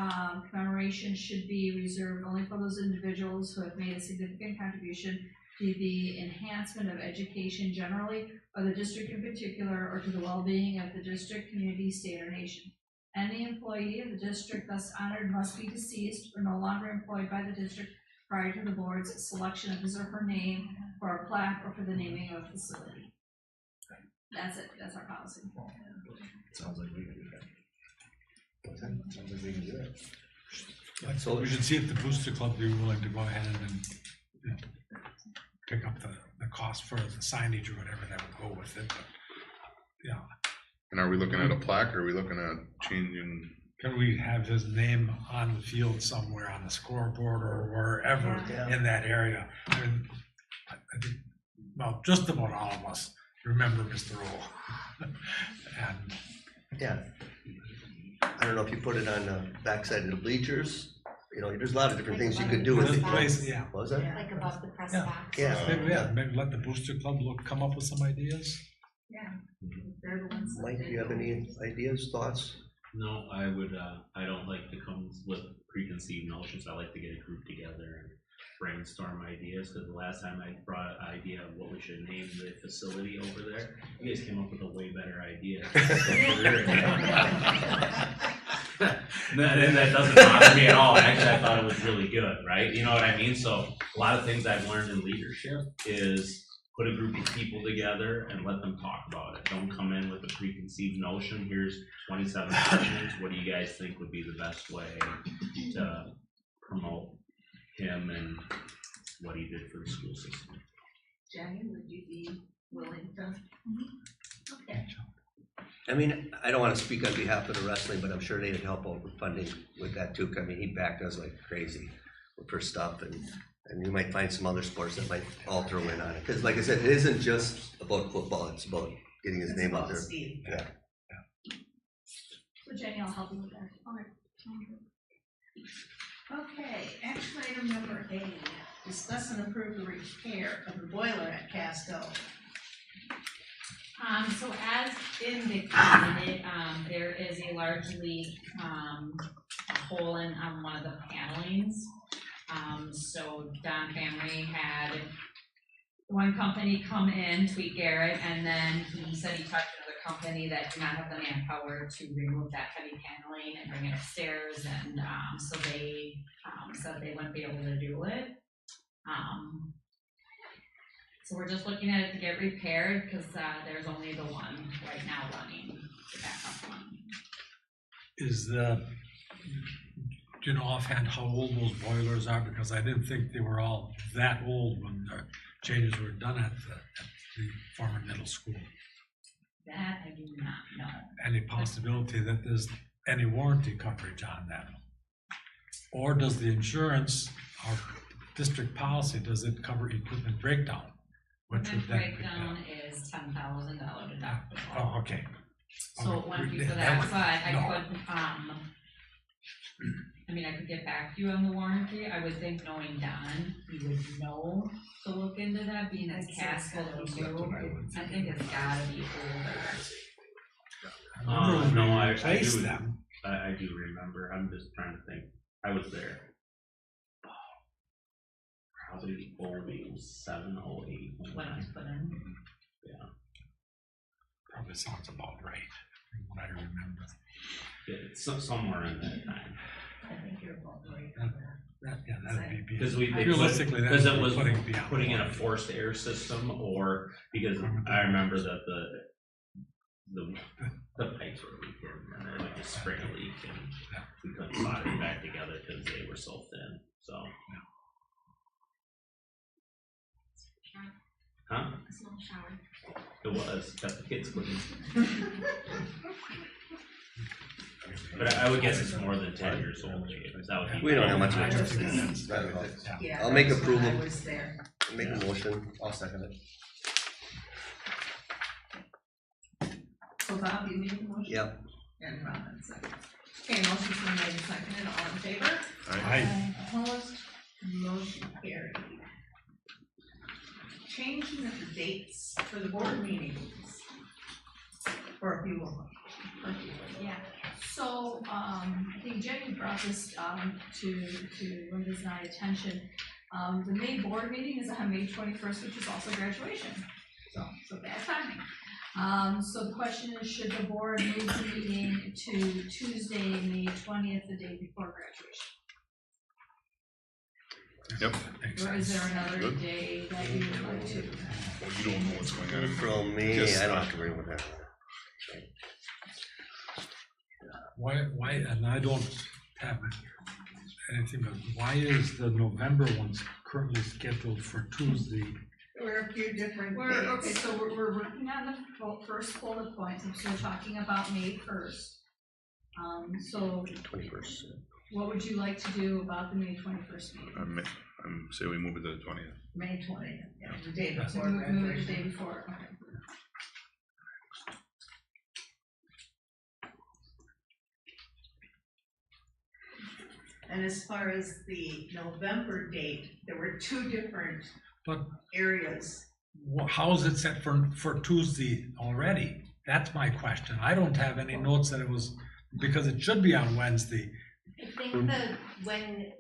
commemoration should be reserved only for those individuals who have made a significant contribution to the enhancement of education generally, or the district in particular, or to the well-being of the district, community, state, or nation. Any employee of the district thus honored must be deceased or no longer employed by the district prior to the board's selection of his or her name for a plaque or for the naming of a facility. That's it, that's our policy. Sounds like we can do that. Sounds like we can do that. So we should see if the booster club be willing to go ahead and pick up the cost for the signage or whatever that would go with it. But, yeah. And are we looking at a plaque, or are we looking at changing? Can we have his name on the field somewhere, on the scoreboard or wherever in that area? I mean, I think, well, just about all of us remember Mr. O. And yeah, I don't know if you put it on the backside of the bleachers. There's a lot of different things you could do with it. Yeah. What was that? Like above the press Yeah. box. Maybe let the booster club come up with some ideas. Yeah. They're the ones. Mike, do you have any ideas, thoughts? No, I would, I don't like to come with preconceived notions. I like to get a group together and brainstorm ideas, because the last time I brought an idea of what we should name the facility over there, you guys came up with a way better idea. And that doesn't bother me at all. Actually, I thought it was really good, right? You know what I mean? So a lot of things I've learned in leadership is put a group of people together and let them talk about it. Don't come in with a preconceived notion. Here's 27 options. What do you guys think would be the best way to promote him and what he did for the school system? Jenny, would you be willing to? Okay. I mean, I don't want to speak on behalf of the wrestling, but I'm sure they'd help out with funding with that too. I mean, he backed us like crazy for stuff, and you might find some other sports that might all throw in on it. Because like I said, it isn't just about football, it's about getting his name out there. Steve. Yeah. So Jenny, I'll help you with that. Okay, action item number 8, discuss and approve the repair of the boiler at Casco. So as indicated, there is a large leak, a hole in one of the panelings. So Don Family had one company come in, Tweet Garrett, and then he said he talked to another company that did not have the manpower to remove that heavy paneling and bring it upstairs, and so they said they wouldn't be able to do it. So we're just looking at it to get repaired, because there's only the one right now running, the backup one. Do you know offhand how old those boilers are? Because I didn't think they were all that old when the changes were done at the former middle school. That I do not know. Any possibility that there's any warranty coverage on that? Or does the insurance, our district policy, does it cover equipment breakdown? Which would then Breakdown is $10,000 deductible. Oh, okay. So it went through for that, but I could, I could get back to you on the warranty. I would think, knowing Don, he would know to look into that, being as Casco too. I think it's gotta be older. No, I replaced do. them. I do remember. I'm just trying to think. I was there. Probably 07, 08. When it was put in. Yeah. Probably sounds about right, from what I remember. Yeah, it's somewhere in that time. I think you're about right. That'd be Because realistically, because it was beyond putting in a forced air system, or because I remember that the pipes were leaking and they would just spring a leak, and we couldn't solder it back together because they were so thin. So. Huh? A small shower. It was, kept the kids clean. But I would guess it's more than 10 years old. That would be. We don't have much of Yeah. it. I'll make approval. I was there. Make a motion. I'll second it. So Bob, you made the motion? Yep. And Robin second. Okay, motion's been made and seconded, all in favor? Aye. Opposed? Motion carried. Changing of the dates for the board meetings. For a few of them. Yeah, so, I think Jenny brought this, to Linda's and I's attention. The May board meeting is on May 21st, which is also graduation, so bad timing. So the question is, should the board move the meeting to Tuesday, May 20th, the day before graduation? Yep. Or is there another Good. day that you would like to? Well, you don't know what's going on. From me, Just, I don't have to worry about that. Why, and I don't have anything, but why is the November ones currently scheduled for Tuesday? There were a few different Okay, dates. so we're working on the first bullet point, and so we're talking about May 1st. So 21st. what would you like to do about the May 21st meeting? Say we move it to the 20th. May 20th, yeah, the day So before move it graduation. the day before, okay. And as far as the November date, there were two different But areas. how is it set for Tuesday already? That's my question. I don't have any notes that it was, because it should be on Wednesday. I think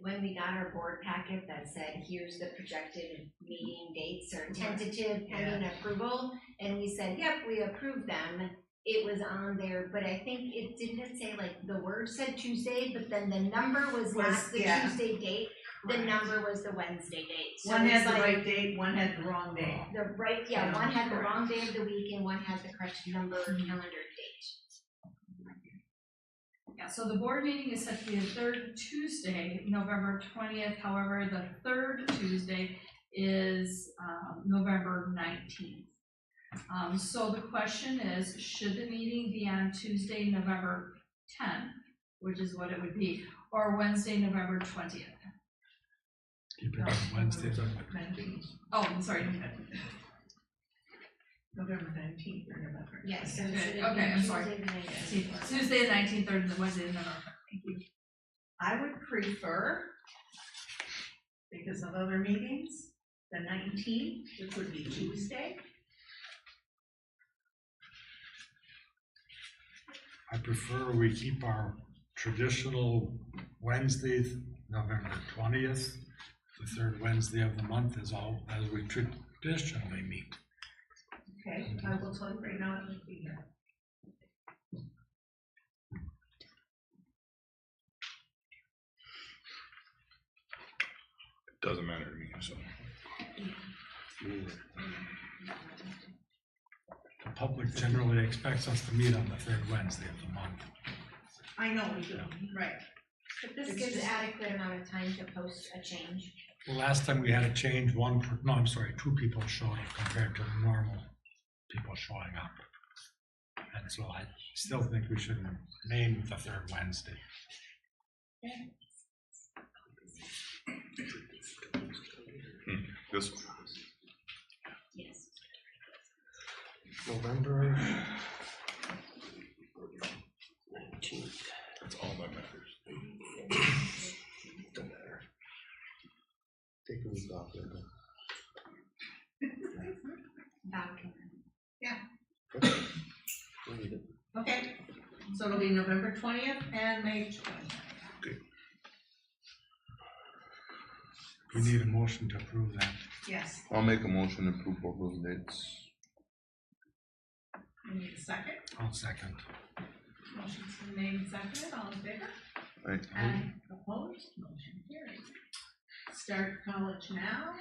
when we got our board packet that said, here's the projected meeting dates or tentative pending approval, and we said, yep, we approve them, it was on there, but I think it didn't say, like, the word said Tuesday, but then the number was not the Tuesday date, the number was the Wednesday date. So One it's had the like right date, one had the wrong date. The right, yeah, one had the wrong day of the week and one had the correct number calendar date. Yeah, so the board meeting is set to be the third Tuesday, November 20th. However, the third Tuesday is November 19th. So the question is, should the meeting be on Tuesday, November 10th, which is what it would be, or Wednesday, November 20th? Keep it on Wednesday. Oh, I'm sorry. November 19th or November. Yes, so Okay, should it okay, be I'm sorry. Tuesday the 19th? Tuesday the 19th or the Wednesday the November. Thank you. I would prefer, because of other meetings, the 19th, which would be Tuesday. I prefer we keep our traditional Wednesdays, November 20th. The third Wednesday of the month is all as we traditionally meet. Okay, I will tell you right now, it would be here. It doesn't matter to me, so. The public generally expects us to meet on the third Wednesday of the month. I know we do, right. But this It's gives just- adequate amount of time to post a change. The last time we had a change, two people showed up compared to the normal people showing up. And so I still think we should name the third Wednesday. This one. Yes. November 19th. That's all that matters. Don't matter. Take a week off there. Yeah. We'll leave it. Okay, so it'll be November 20th and May 20th. We need a motion to approve that. Yes, I'll make a motion to approve both those dates. we need a second. I'll second. Motion's been made and seconded, all in favor? Right. And opposed, motion carries. Start college now.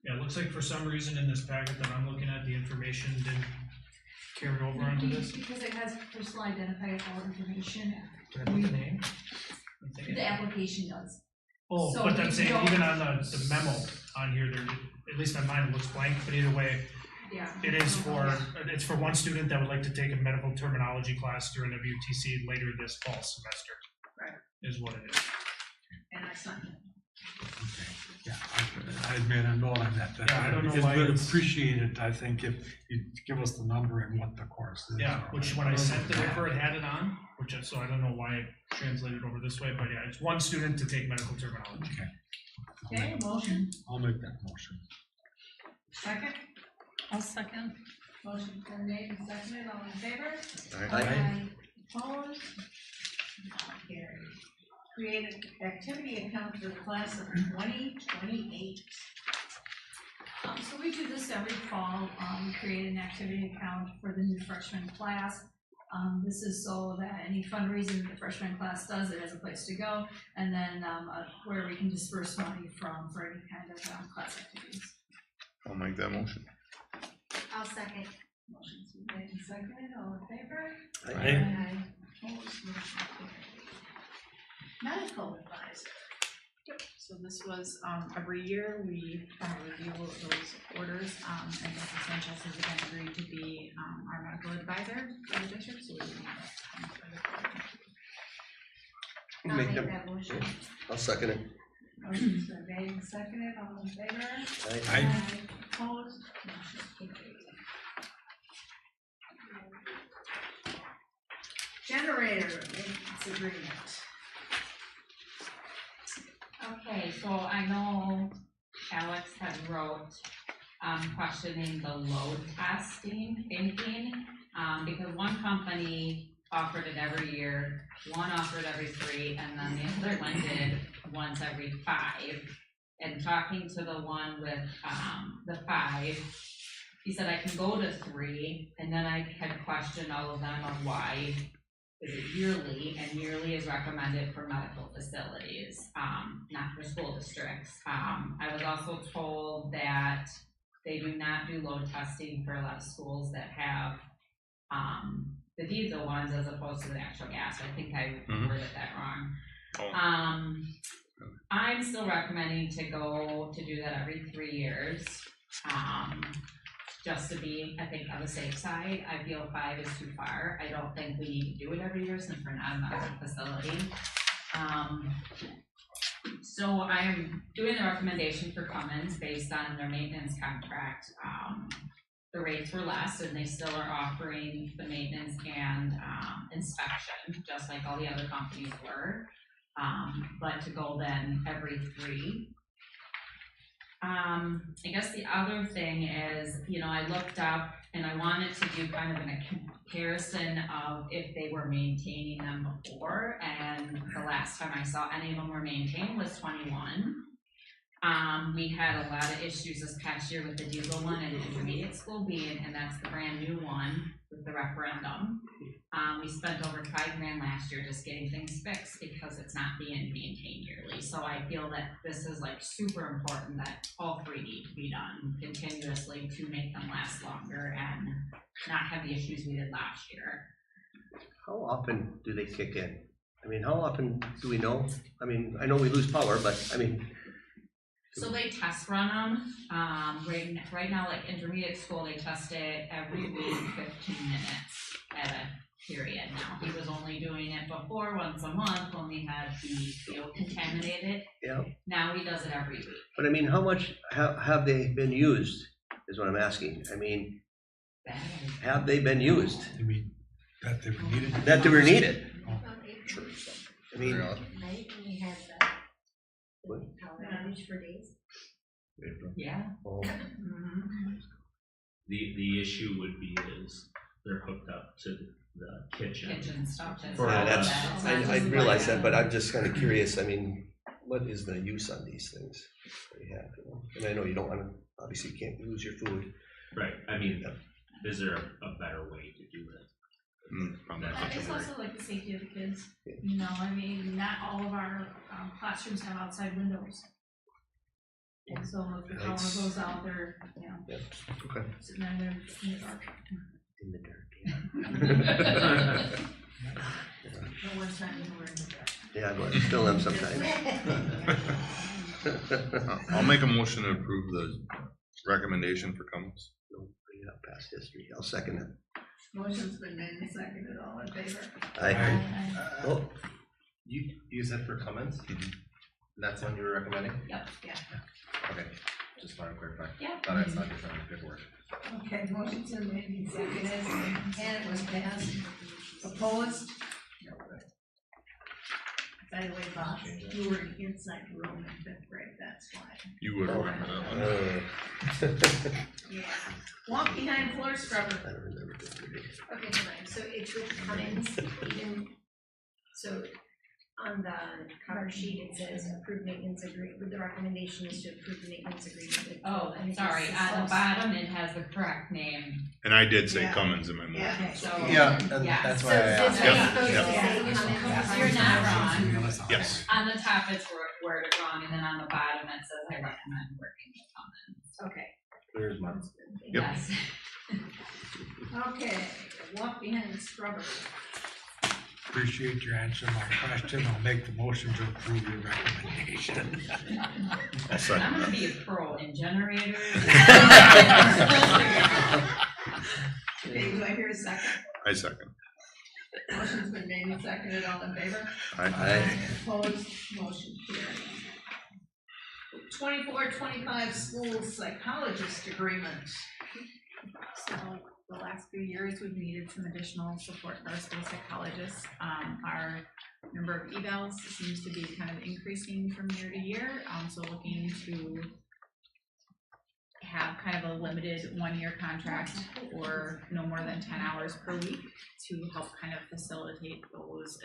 Yeah, it looks like for some reason in this packet that I'm looking at, the information didn't carry over onto this. Because it has personal identifiable information. Can I put the name? The application does. Oh, So but I'm we saying don't- even on the memo on here, there, at least on mine, it looks blank, but either way, Yeah. it's for one student that would like to take a medical terminology class during WTC later this fall semester. Right. Is what it is. And I signed it. Yeah, I made a note on that. Yeah, I don't know It's why been it's- appreciated, I think, if you give us the number and what the course is. Yeah, which when I sent it over, it had it on, so I don't know why it translated over this way, but yeah, it's one student to take medical terminology. Okay, motion, I'll make that motion. second. I'll second. Motion's been made and seconded, all in favor? Aye. Opposed? Carried. Create an activity account for the class of 2028. So we do this every fall, create an activity account for the new freshman class. This is so that any fundraising the freshman class does, it has a place to go, and then where we can disperse money from for any kind of class activities. I'll make that motion. I'll second. Motion's been made and seconded, all in favor? Aye. Opposed, motion carried. Medical advisor. So this was, every year we kind of review those orders, and Dr. Sanchez has again agreed to be, our medical advisor for the district, so we would need that. I'll Make make them- that motion. I'll second it. Motion's been made and seconded, all in favor? Aye. Opposed, motion carried. Generator maintenance agreement. Okay, so I know Alex had wrote, questioning the load testing thinking, because one company offered it every year, one offered every 3, and then the other one did once every 5. And talking to the one with the 5, he said I can go to 3, and then I had questioned all of them on why is it yearly, and yearly is recommended for medical facilities, not for school districts. I was also told that they do not do load testing for a lot of schools that have the diesel ones as opposed to the natural gas. I think I worded that wrong. I'm still recommending to do that every 3 years, just to be, I think, on the safe side. I feel 5 is too far. I don't think we need to do it every year since we're not a medical facility. So I am doing the recommendation for Cummins based on their maintenance contract. The rates were less, and they still are offering the maintenance and inspection, just like all the other companies were. But to go then every 3. I guess the other thing is, I looked up and I wanted to do kind of a comparison of if they were maintaining them before, and the last time I saw any of them were maintained was 21. We had a lot of issues this past year with the diesel one and intermediate school and that's the brand new one with the referendum. We spent over $5,000 last year just getting things fixed because it's not being maintained yearly. So I feel that this is like super important that all 3 need to be done continuously to make them last longer and not have the issues we did last year. How often do they kick in? I mean, how often do we know? I mean, I know we lose power, but I mean. So they test run them. Right now, like intermediate school, they test it every week, 15 minutes at a period. Now, he was only doing it before once a month when we had the field contaminated. Yeah. Now he does it every week. But I mean, how much have they been used is what I'm asking. I mean, have they been used? You mean that they were needed? That they were needed. Oh. I mean, Night when we had the power outage for days. Yeah. Oh. The issue would be is they're hooked up to the kitchen stuff. Yeah, that's, I realize that, but I'm just kind of curious. I mean, what is the use on these things that we have? And I know you don't want to, obviously you can't lose your food. Right, I mean, is there a better way to do it? It's also like the safety of the kids, I mean, not all of our classrooms have outside windows. And so if the power goes out, they're, Okay. sitting there in the dark. In the dark. No one's trying to wear in the dark. Yeah, but still am sometimes. I'll make a motion to approve the recommendation for Cummins. Bring it up past history. I'll second it. Motion's been made and seconded, all in favor? Aye. Oh, You said for Cummins? That's one you were recommending? Yep. Yeah. Okay, just want to clarify. Yeah. Thought I saw different paperwork. Okay, motion's been made and seconded, and it was passed. Opposed? By the way, Bob, you were inside the room in 5th grade, that's why. You would remember that one. Yeah. Walk behind floor scrubber. I don't remember this. Okay, hold on, so it's with Cummins, even, so on the cover sheet, it says approved maintenance agreement, the recommendation is to approve the maintenance agreement with. Oh, sorry, on the bottom, it has the correct name. And I did say Yeah. Cummins in my motion. Yeah. So, Yeah, and yeah. that's So why I this asked. is Yep, supposed yep. to say Cummins. You're not wrong. Yes. On the top, it's worded wrong, and then on the bottom, it says I recommend working with Cummins. Okay. Clear as mud. Yep. Yes. Okay, walk behind the scrubber. Appreciate your answer to my question. I'll make the motion to approve your recommendation. I'll second I'm gonna that. be a pro in generators. Okay, do I hear a second? I second. Motion's been made and seconded, all in favor? Aye. Opposed, motion carried. 24-25 school psychologist agreement. So the last few years, we've needed some additional support for our school psychologists. Our number of evals seems to be kind of increasing from year to year. So looking to have kind of a limited one-year contract or no more than 10 hours per week to help kind of facilitate those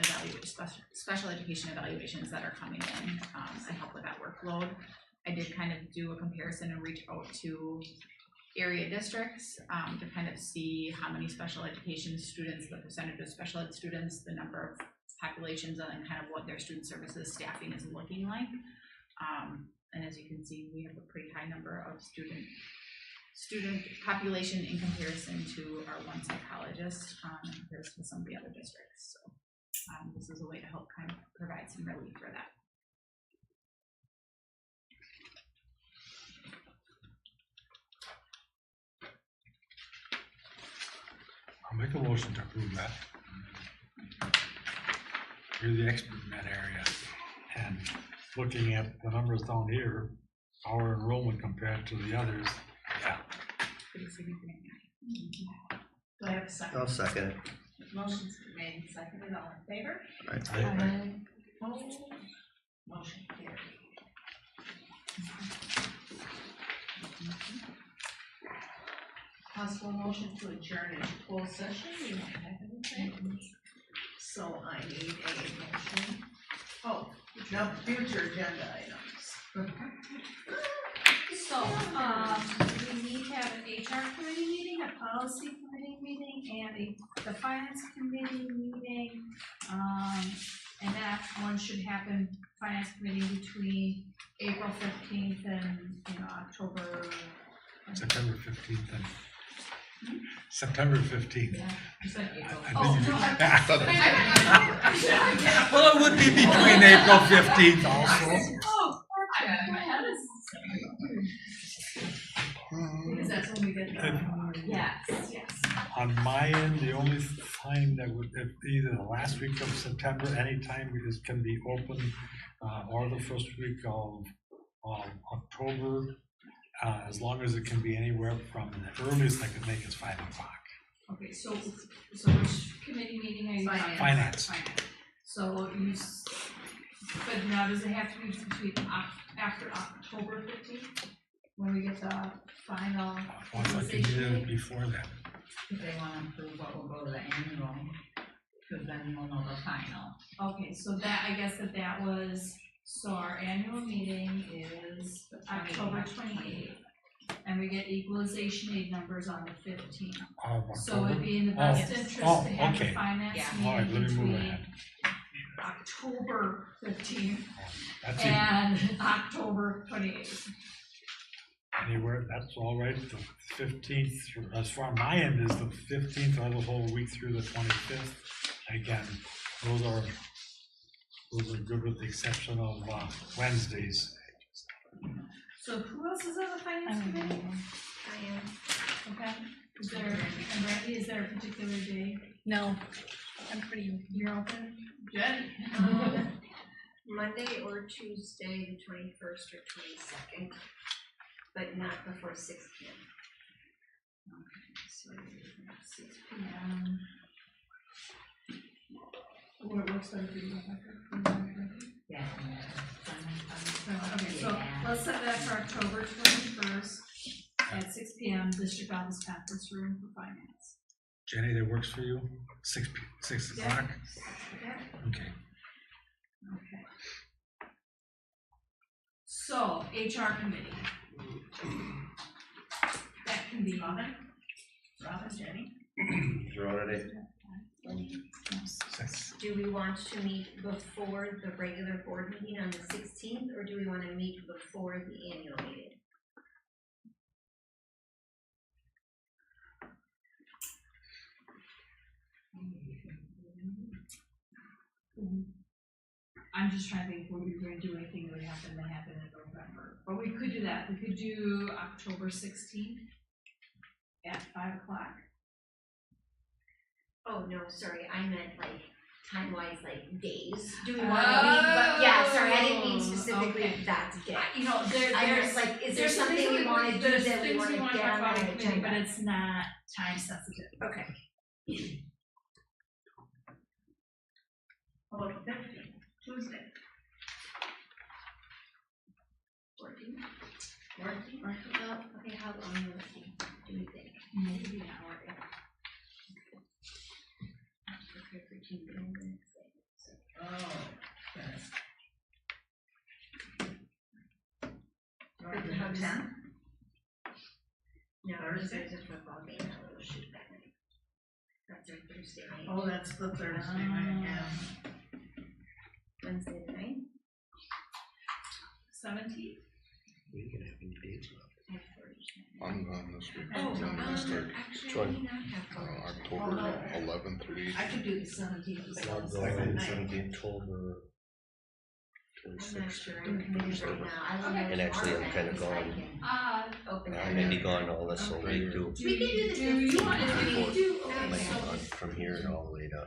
special education evaluations that are coming in and help with that workload. I did kind of do a comparison and reach out to area districts to kind of see how many special education students, the percentage of special ed students, the number of populations, and kind of what their student services staffing is looking like. And as you can see, we have a pretty high number of student population in comparison to our one psychologist compared to some of the other districts. So this is a way to help kind of provide some relief for that. I'll make a motion to approve that. You're the expert in that area, and looking at the numbers down here, our enrollment compared to the others, yeah. Pretty significant. Do I have a second? I'll second it. Motion's been made and seconded. All in favor? Aye. Opposed? Motion carried. Possible motion to adjourn into closed session. You don't have anything? So I need a motion. Oh, now future agenda items. So, we need to have an HR committee meeting, a policy committee meeting, and the finance committee meeting. And that one should happen, finance committee, between April 15th and, October. September 15th and September 15th. Yeah, you said April. Well, it would be between April 15th also. Oh, my head is. Because that's when we get yes. On my end, the only time that would, either the last week of September, anytime it can be open, or the first week of October, as long as it can be anywhere from the earliest I could make is 5 o'clock. Okay, so which committee meeting are you on? Finance. So but now does it have to be between after October 15th? When we get the final I can do it before that. If they wanna approve what will go to the annual, because then we'll know the final. Okay, so that, I guess that was, so our annual meeting is October 28th. And we get equalization aid numbers on the 15th. So it'd be in the best interest to have the finance meeting between October 15th and October 28th. Anywhere, that's all right, the 15th, as far as my end is the 15th or the whole week through the 25th. Again, those are good with the exception of Wednesdays. So who else is on the finance committee? I am. Okay, and Randy, is there a particular day? No, I'm pretty. You're open? Jenny? Monday or Tuesday, the 21st or 22nd, but not before 6 p.m. Okay, so 6 p.m. What works better for you? Yeah. Okay, so let's set that for October 21st at 6 p.m. District Office Conference Room for Finance. Jenny, that works for you? 6 o'clock? Yeah. Okay. Okay. So, HR committee. That can be Robin, Jenny. Throw it in. Do we want to meet before the regular board meeting on the 16th, or do we want to meet before the annual meeting? I'm just trying to think, were we going to do anything that would happen in November? But we could do that. We could do October 16th at 5 o'clock. Oh, no, sorry, I meant like time-wise, like days. Do we want to meet, but yeah, sorry, I didn't mean specifically that day. There's like, is there something we want to do that we want to get on that agenda? But it's not time sensitive. Okay. How about the 15th, Tuesday? 14th? Working, well, okay, how long will it be, do we think? Maybe an hour. Okay, for 2 minutes. Oh, okay. How does- 10? No, Thursday? there's a football game, I will shoot that night. That's our Thursday night. Oh, that's the Thursday night, yeah. Wednesday night. 17th? We can have any dates left. I'm gone this week. Oh, I'm gonna start actually, I do not have October 11th through 18th. I could do the 17th. I'm going 17th, October I'm not 26th. sure, I'm committed right now, I will know And actually, I'm tomorrow kind of because I gone. can open that. I'm gonna be gone all this whole week too. We can do the Do you 15th. want, if we need to, I'm okay, like so, gone from here and all the way to. I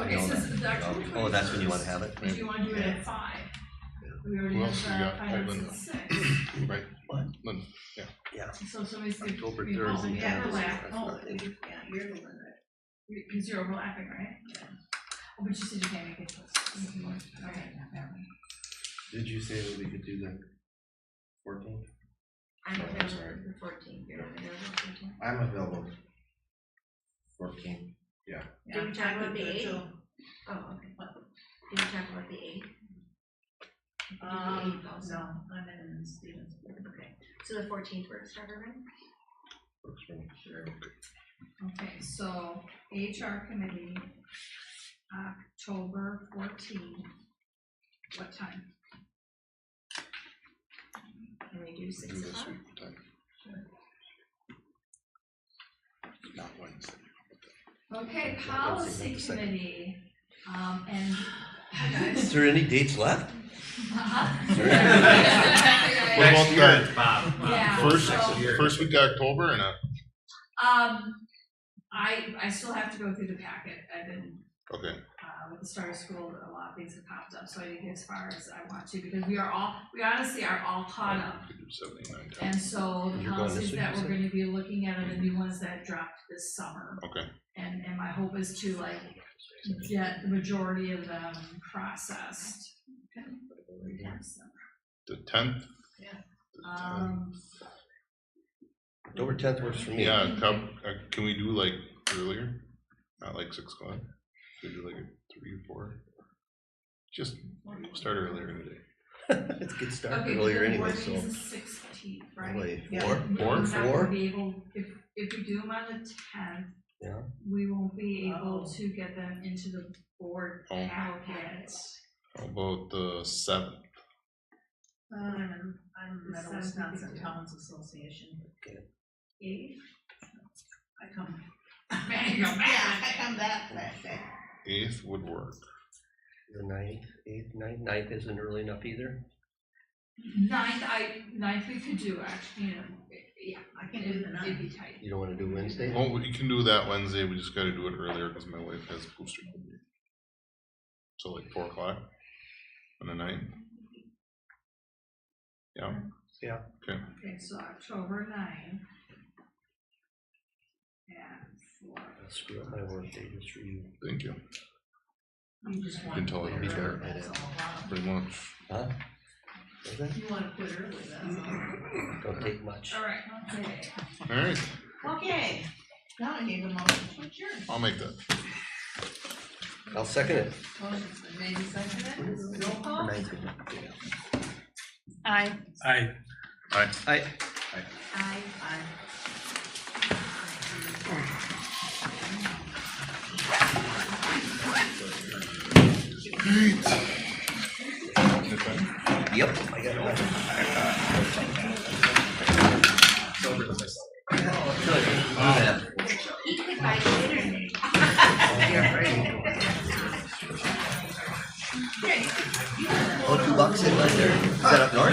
okay, know so that. this is October Oh, that's when you wanna have it? do you wanna do it at 5? We already Who have else we got? finance at 6. Right. What? Then, yeah. Yeah. So somebody's gonna October be 3rd. involved in overlap. That's Oh, not it. Yeah, you're the one that. because you're overlapping, right? Oh, but you said you can't make it till 6. Okay, that one. Did you say that we could do the 14th? I'm Oh, available sorry. the 14th, you're available the 14th. I'm available 14th, yeah. Did we talk about the 8th? Till- Oh, okay. Did we talk about the 8th? No, I'm in Stevensburg. Okay, so the 14th works for everyone? Works for me. Sure. Okay, so HR committee, October 14th. What time? Can we do Do 6 this o'clock? week time. Not Wednesday. Okay, policy committee, and. Is there any dates left? Uh-huh. What about that? Bob. Yeah, so- First week of October and I still have to go through the packet, I've been, okay. with the start of school, a lot of things have popped up, so I didn't get as far as I want to, because we honestly are all caught up. We could do 79. And so the You're going this policies week, that you we're said? gonna be looking at are the new ones that dropped this summer. Okay. And my hope is to like get the majority of them processed. The 10th? October 10th works for me. Yeah, can we do like earlier? Not like 6 o'clock? Can we do like 3 or 4? Just start earlier today. Let's get started Okay, earlier but the anyway, board so. meeting's the 16th, right? Like Yeah. four? We Four? won't have to Four? be able, if we do them on the 10th, Yeah. we won't be able Oh. to get them into the board Oh. packet. How about the 7th? I'm The at 7th we Wisconsin could do. Towns Association. 8th? I come. Man, you go Yeah, back. I come that day. 8th would work. The 9th, 8th, 9th isn't early enough either. 9th we could do, actually, you know, yeah, I can do the it'd be 9th. tight. You don't wanna do Wednesday? Oh, we can do that Wednesday, we just gotta do it earlier because my wife has booster club. So like 4 o'clock on the 9th? Yeah, Yeah. okay. Okay, so October 9th. At 4. I'll screw up my work day just for you. Thank you. You just You want can to tell put it it be early, there. that's all. Bob. Pretty much. Huh? What's that? You want to put early, that's all. Don't take much. All right, okay. All right, Okay, now I need a motion to adjourn. I'll make that. I'll second it. Motion's been made and seconded, roll call. Aye. Aye. Aye. Aye. Aye. Yep. I got it. He could buy the internet. Oh, $2 in right there. Is that up north?